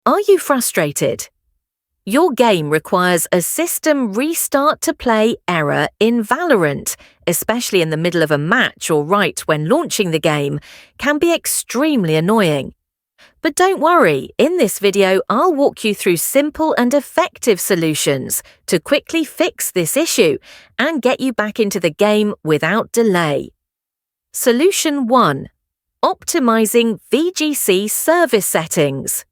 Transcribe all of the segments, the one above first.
Are you frustrated? Your game requires a system restart to play error in Valorant, especially in the middle of a match or right when launching the game, can be extremely annoying. But don't worry, in this video I'll walk you through simple and effective solutions to quickly fix this issue and get you back into the game without delay. Solution 1. Optimizing VGC service settings.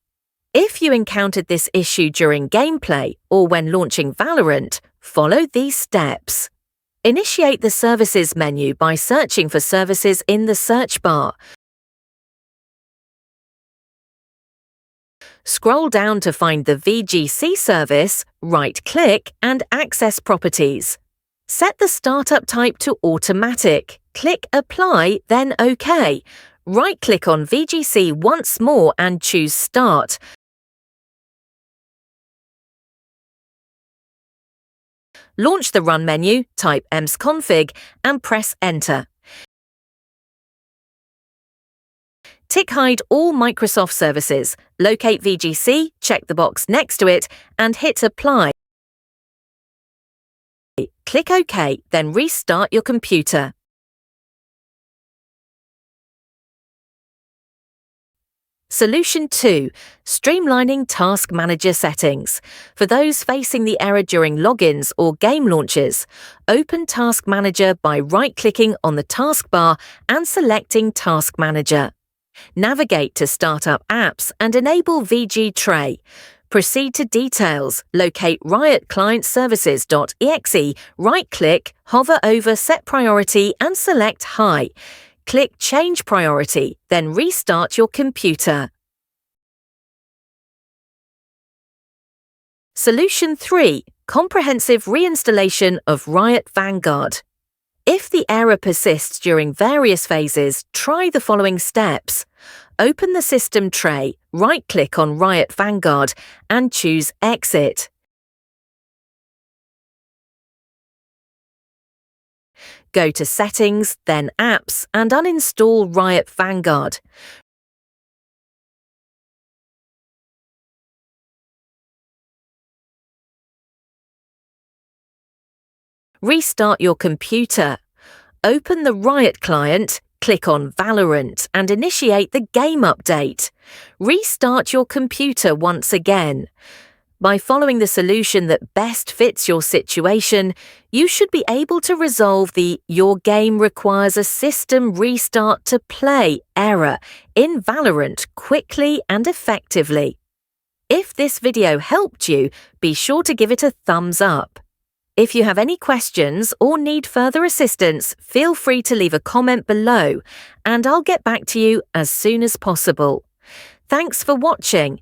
If you encountered this issue during gameplay or when launching Valorant, follow these steps. Initiate the Services menu by searching for services in the search bar. Scroll down to find the VGC service, right-click and access properties. Set the startup type to automatic. Click Apply, then OK. Right-click on VGC once more and choose Start. Launch the Run menu, type emsconfig and press Enter. Tick Hide all Microsoft services, locate VGC, check the box next to it, and hit Apply. Click OK, then restart your computer. Solution 2. Streamlining Task Manager settings. For those facing the error during logins or game launches, open Task Manager by right-clicking on the taskbar and selecting Task Manager. Navigate to Startup Apps and enable VG Tray. Proceed to Details, locate Riot Client Services.exe, right-click, hover over Set Priority and select High. Click Change Priority, then restart your computer. Solution 3. Comprehensive reinstallation of Riot Vanguard. If the error persists during various phases, try the following steps. Open the system tray, right-click on Riot Vanguard and choose Exit. Go to Settings, then Apps and uninstall Riot Vanguard. Restart your computer. Open the Riot client, click on Valorant and initiate the game update. Restart your computer once again. By following the solution that best fits your situation, you should be able to resolve the "Your game requires a system restart to play" error in Valorant quickly and effectively. If this video helped you, be sure to give it a thumbs up. If you have any questions or need further assistance, feel free to leave a comment below, and I'll get back to you as soon as possible. Thanks for watching.